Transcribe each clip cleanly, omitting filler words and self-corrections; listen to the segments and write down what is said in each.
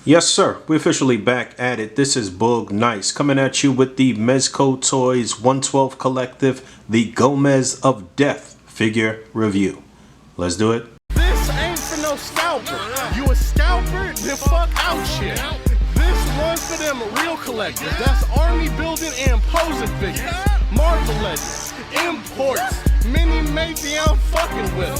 Yes, sir. We're officially back at it. This is Boog Nice coming at you with the Mezco Toyz 112 Collective, the Gomez of Death figure review. Let's do it. This ain't for no scalper. You a scalper? Then fuck out shit. This one's for them real collectors. That's army building and posing figures. Marvel Legends, imports, mini matey I'm fucking with.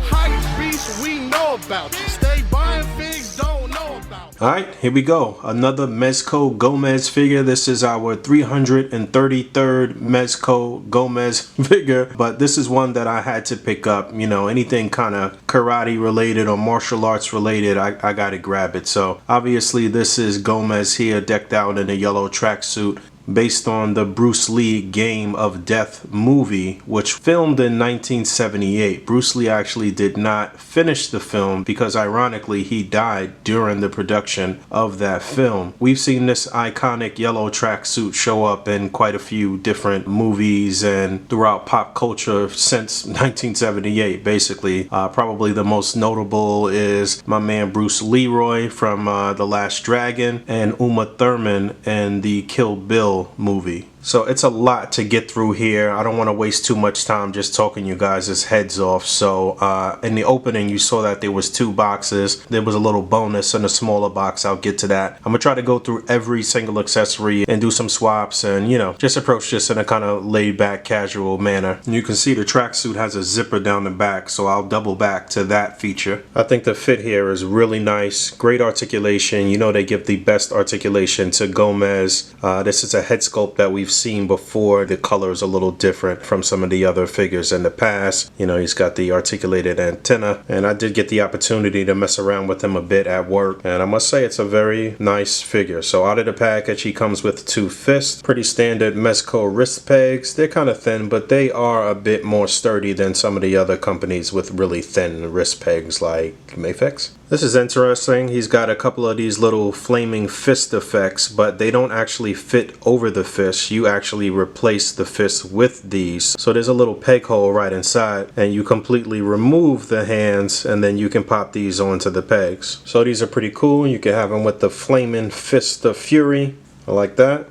Hype beast we know about. You stay buying figs, don't know about. Alright, here we go. Another Mezco Gomez figure. This is our 333rd Mezco Gomez figure, but this is one that I had to pick up. You know, anything kind of karate related or martial arts related, I gotta grab it. So obviously this is Gomez here, decked out in a yellow tracksuit, based on the Bruce Lee Game of Death movie, which filmed in 1978. Bruce Lee actually did not finish the film because ironically he died during the production of that film. We've seen this iconic yellow tracksuit show up in quite a few different movies and throughout pop culture since 1978 basically. Probably the most notable is my man Bruce Leroy from The Last Dragon and Uma Thurman in the Kill Bill movie. So it's a lot to get through here. I don't want to waste too much time just talking you guys' heads off. So in the opening you saw that there was 2 boxes. There was a little bonus in a smaller box. I'll get to that. I'm gonna try to go through every single accessory and do some swaps and, you know, just approach this in a kind of laid back casual manner. And you can see the tracksuit has a zipper down the back, so I'll double back to that feature. I think the fit here is really nice. Great articulation. You know they give the best articulation to Gomez. This is a head sculpt that we've seen before. The color is a little different from some of the other figures in the past. You know, he's got the articulated antenna, and I did get the opportunity to mess around with him a bit at work, and I must say it's a very nice figure. So out of the package he comes with 2 fists, pretty standard Mezco wrist pegs. They're kind of thin, but they are a bit more sturdy than some of the other companies with really thin wrist pegs like Mafex. This is interesting. He's got a couple of these little flaming fist effects, but they don't actually fit over the fist. You actually replace the fist with these. So there's a little peg hole right inside, and you completely remove the hands, and then you can pop these onto the pegs. So these are pretty cool. You can have them with the flaming fist of fury. I like that.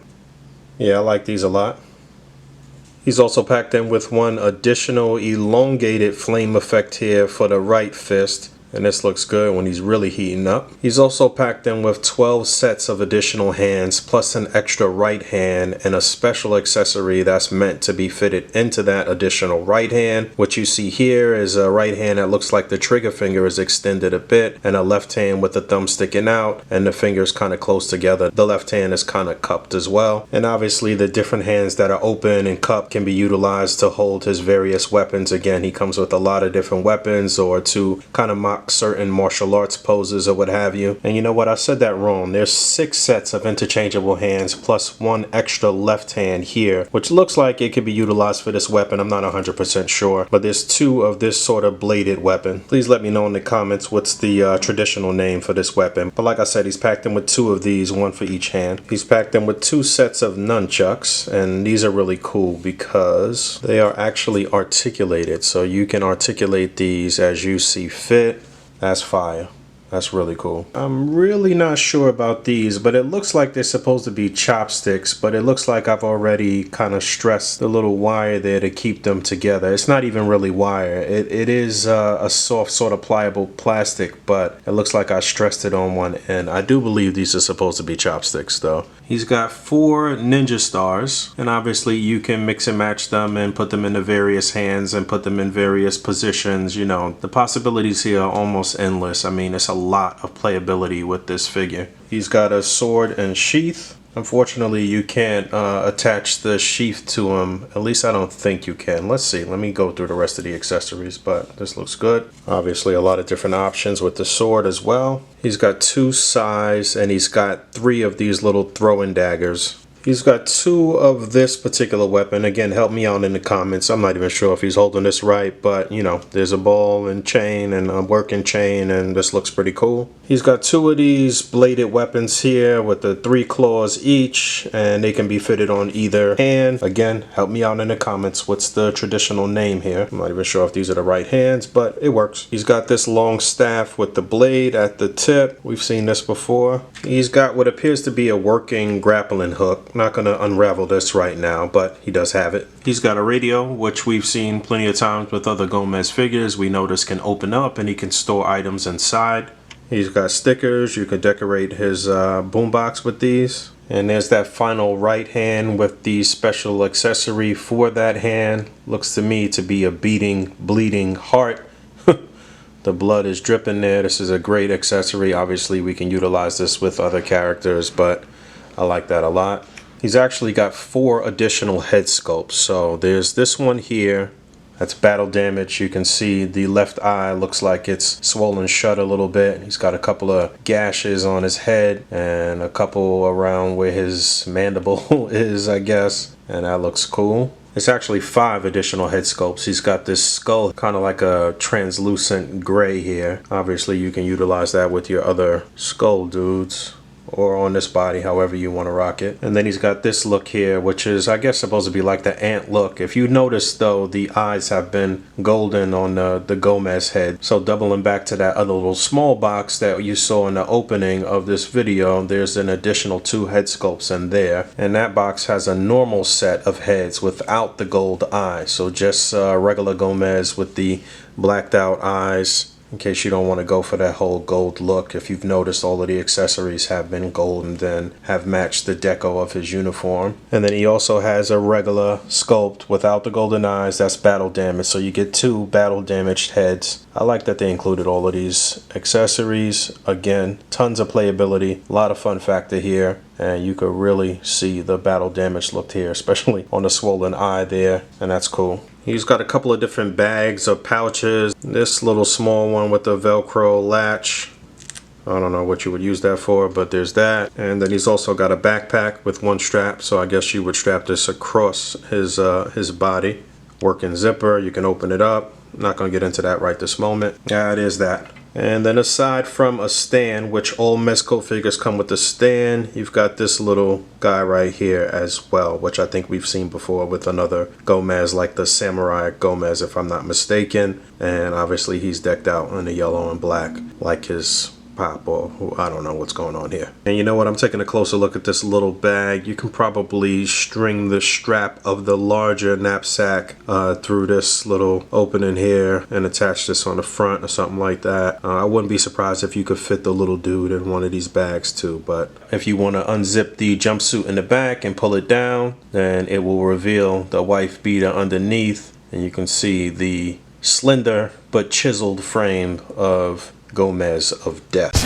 Yeah, I like these a lot. He's also packed in with one additional elongated flame effect here for the right fist. And this looks good when he's really heating up. He's also packed in with 12 sets of additional hands, plus an extra right hand and a special accessory that's meant to be fitted into that additional right hand. What you see here is a right hand that looks like the trigger finger is extended a bit, and a left hand with the thumb sticking out and the fingers kind of close together. The left hand is kind of cupped as well. And obviously the different hands that are open and cupped can be utilized to hold his various weapons. Again, he comes with a lot of different weapons, or to kind of mock certain martial arts poses or what have you. And you know what, I said that wrong. There's 6 sets of interchangeable hands plus 1 extra left hand here, which looks like it could be utilized for this weapon. I'm not 100% sure, but there's 2 of this sort of bladed weapon. Please let me know in the comments what's the traditional name for this weapon. But like I said, he's packed in with 2 of these, 1 for each hand. He's packed in with 2 sets of nunchucks, and these are really cool because they are actually articulated, so you can articulate these as you see fit. That's fire. That's really cool. I'm really not sure about these, but it looks like they're supposed to be chopsticks, but it looks like I've already kind of stressed the little wire there to keep them together. It's not even really wire. It is a soft sort of pliable plastic, but it looks like I stressed it on one end. I do believe these are supposed to be chopsticks though. He's got 4 ninja stars, and obviously you can mix and match them and put them into various hands and put them in various positions. You know, the possibilities here are almost endless. I mean, it's a lot of playability with this figure. He's got a sword and sheath. Unfortunately, you can't attach the sheath to him. At least I don't think you can. Let's see. Let me go through the rest of the accessories, but this looks good. Obviously, a lot of different options with the sword as well. He's got 2 sais, and he's got 3 of these little throwing daggers. He's got two of this particular weapon. Again, help me out in the comments. I'm not even sure if he's holding this right, but you know, there's a ball and chain and a working chain, and this looks pretty cool. He's got two of these bladed weapons here with the 3 claws each, and they can be fitted on either hand. Again, help me out in the comments. What's the traditional name here? I'm not even sure if these are the right hands, but it works. He's got this long staff with the blade at the tip. We've seen this before. He's got what appears to be a working grappling hook. Not going to unravel this right now, but he does have it. He's got a radio, which we've seen plenty of times with other Gomez figures. We know this can open up and he can store items inside. He's got stickers. You can decorate his boombox with these. And there's that final right hand with the special accessory for that hand. Looks to me to be a beating, bleeding heart. The blood is dripping there. This is a great accessory. Obviously, we can utilize this with other characters, but I like that a lot. He's actually got 4 additional head sculpts. So there's this one here. That's battle damage. You can see the left eye looks like it's swollen shut a little bit. He's got a couple of gashes on his head and a couple around where his mandible is, I guess. And that looks cool. It's actually 5 additional head sculpts. He's got this skull, kind of like a translucent gray here. Obviously, you can utilize that with your other skull dudes, or on this body, however you want to rock it. And then he's got this look here, which is, I guess, supposed to be like the ant look. If you notice, though, the eyes have been golden on the Gomez head. So doubling back to that other little small box that you saw in the opening of this video, there's an additional 2 head sculpts in there. And that box has a normal set of heads without the gold eye. So just regular Gomez with the blacked out eyes, in case you don't want to go for that whole gold look. If you've noticed, all of the accessories have been gold and then have matched the deco of his uniform. And then he also has a regular sculpt without the golden eyes. That's battle damage, so you get 2 battle damaged heads. I like that they included all of these accessories. Again, tons of playability, a lot of fun factor here, and you could really see the battle damage look here, especially on the swollen eye there, and that's cool. He's got a couple of different bags or pouches. This little small one with the Velcro latch. I don't know what you would use that for, but there's that. And then he's also got a backpack with 1 strap, so I guess you would strap this across his body. Working zipper, you can open it up. I'm not going to get into that right this moment. Yeah, it is that. And then aside from a stand, which all Mezco figures come with a stand, you've got this little guy right here as well, which I think we've seen before with another Gomez, like the Samurai Gomez, if I'm not mistaken. And obviously he's decked out in the yellow and black, like his pop, or I don't know what's going on here. And you know what, I'm taking a closer look at this little bag. You can probably string the strap of the larger knapsack through this little opening here and attach this on the front or something like that. I wouldn't be surprised if you could fit the little dude in one of these bags too, but if you want to unzip the jumpsuit in the back and pull it down, then it will reveal the wife beater underneath, and you can see the slender but chiseled frame of Gomez of Death.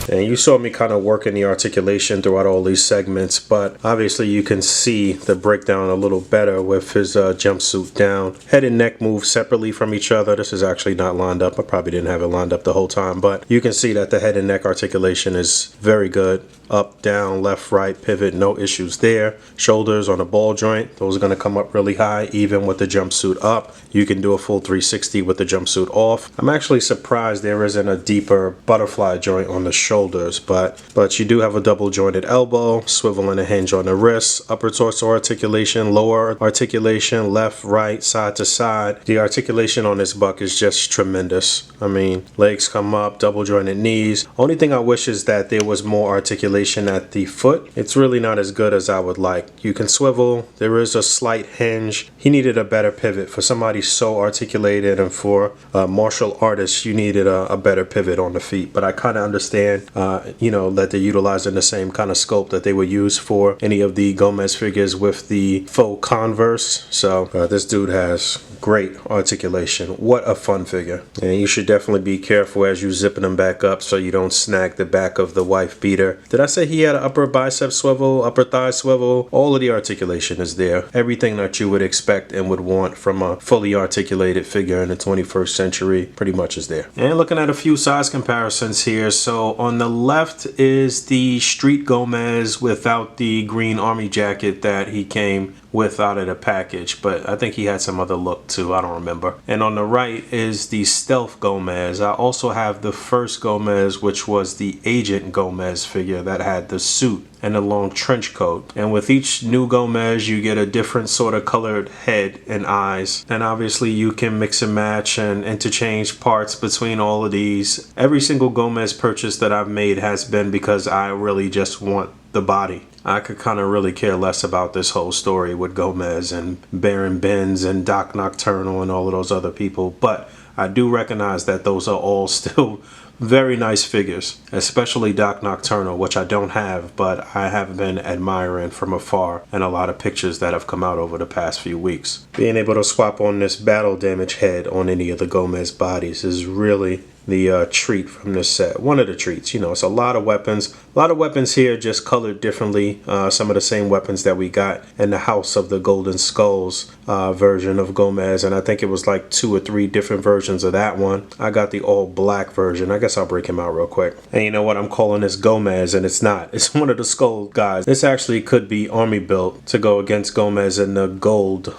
And you saw me kind of working the articulation throughout all these segments, but obviously you can see the breakdown a little better with his jumpsuit down. Head and neck move separately from each other. This is actually not lined up. I probably didn't have it lined up the whole time, but you can see that the head and neck articulation is very good. Up, down, left, right, pivot, no issues there. Shoulders on a ball joint, those are going to come up really high even with the jumpsuit up. You can do a full 360 with the jumpsuit off. I'm actually surprised there isn't a deeper butterfly joint on the shoulders, but you do have a double jointed elbow, swivel and a hinge on the wrists, upper torso articulation, lower articulation, left, right, side to side. The articulation on this buck is just tremendous. I mean, legs come up, double jointed knees. Only thing I wish is that there was more articulation at the foot. It's really not as good as I would like. You can swivel, there is a slight hinge. He needed a better pivot. For somebody so articulated and for martial artists, you needed a better pivot on the feet. But I kind of understand, you know, that they're utilizing the same kind of sculpt that they would use for any of the Gomez figures with the faux Converse. So this dude has great articulation. What a fun figure. And you should definitely be careful as you zipping them back up so you don't snag the back of the wife beater. Did I say he had an upper bicep swivel, upper thigh swivel? All of the articulation is there. Everything that you would expect and would want from a fully articulated figure in the 21st century pretty much is there. And looking at a few size comparisons here. So on On the left is the Street Gomez without the green army jacket that he came with out of the package, but I think he had some other look too, I don't remember. And on the right is the Stealth Gomez. I also have the first Gomez, which was the Agent Gomez figure that had the suit and a long trench coat. And with each new Gomez, you get a different sort of colored head and eyes. And obviously you can mix and match and interchange parts between all of these. Every single Gomez purchase that I've made has been because I really just want the body. I could kind of really care less about this whole story with Gomez and Baron Benz and Doc Nocturnal and all of those other people, but I do recognize that those are all still very nice figures, especially Doc Nocturnal, which I don't have, but I have been admiring from afar and a lot of pictures that have come out over the past few weeks. Being able to swap on this battle damage head on any of the Gomez bodies is really the treat from this set. One of the treats, you know, it's a lot of weapons. A lot of weapons here just colored differently. Some of the same weapons that we got in the House of the Golden Skulls version of Gomez, and I think it was like 2 or 3 different versions of that one. I got the all black version. I guess I'll break him out real quick. And you know what? I'm calling this Gomez, and it's not. It's one of the Skull guys. This actually could be army built to go against Gomez in the gold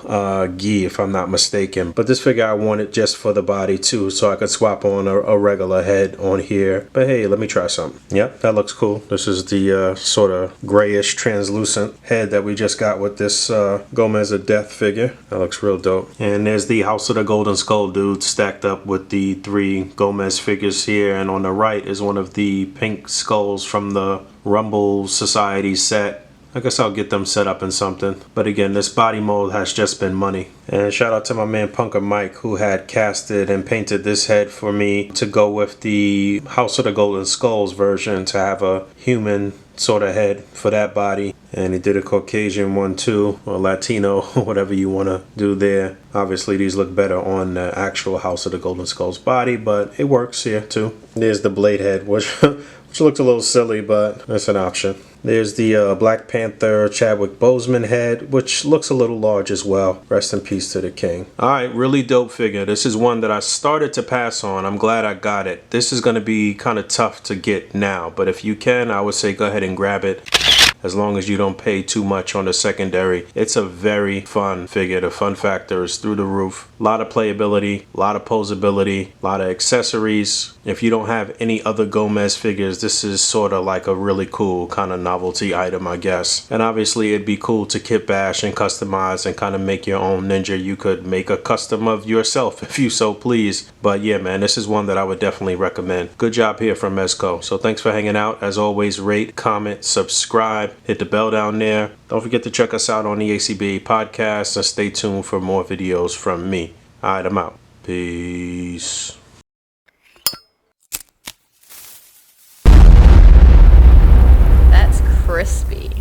gi, if I'm not mistaken. But this figure I wanted just for the body too, so I could swap on a regular head on here. But hey, let me try something. Yep, that looks cool. This is the sort of grayish translucent head that we just got with this Gomez of Death figure. That looks real dope. And there's the House of the Golden Skull dude stacked up with the 3 Gomez figures here, and on the right is one of the pink skulls from the Rumble Society set. I guess I'll get them set up in something. But again, this body mold has just been money. And shout out to my man Punker Mike, who had casted and painted this head for me to go with the House of the Golden Skulls version, to have a human sort of head for that body. And he did a Caucasian one too, or Latino, whatever you want to do there. Obviously these look better on the actual House of the Golden Skulls body, but it works here too. There's the blade head, which looks a little silly, but it's an option. There's the Black Panther Chadwick Boseman head, which looks a little large as well. Rest in peace to the king. Alright, really dope figure. This is one that I started to pass on. I'm glad I got it. This is going to be kind of tough to get now, but if you can, I would say go ahead and grab it. As long as you don't pay too much on the secondary. It's a very fun figure. The fun factor is through the roof. A lot of playability, a lot of posability, a lot of accessories. If you don't have any other Gomez figures, this is sort of like a really cool kind of novelty item, I guess. And obviously it'd be cool to kit bash and customize and kind of make your own ninja. You could make a custom of yourself if you so please. But yeah, man, this is one that I would definitely recommend. Good job here from Mezco. So thanks for hanging out. As always, rate, comment, subscribe, hit the bell down there. Don't forget to check us out on the A.C.B.A podcast, and stay tuned for more videos from me. Alright, I'm out. Peace. That's crispy.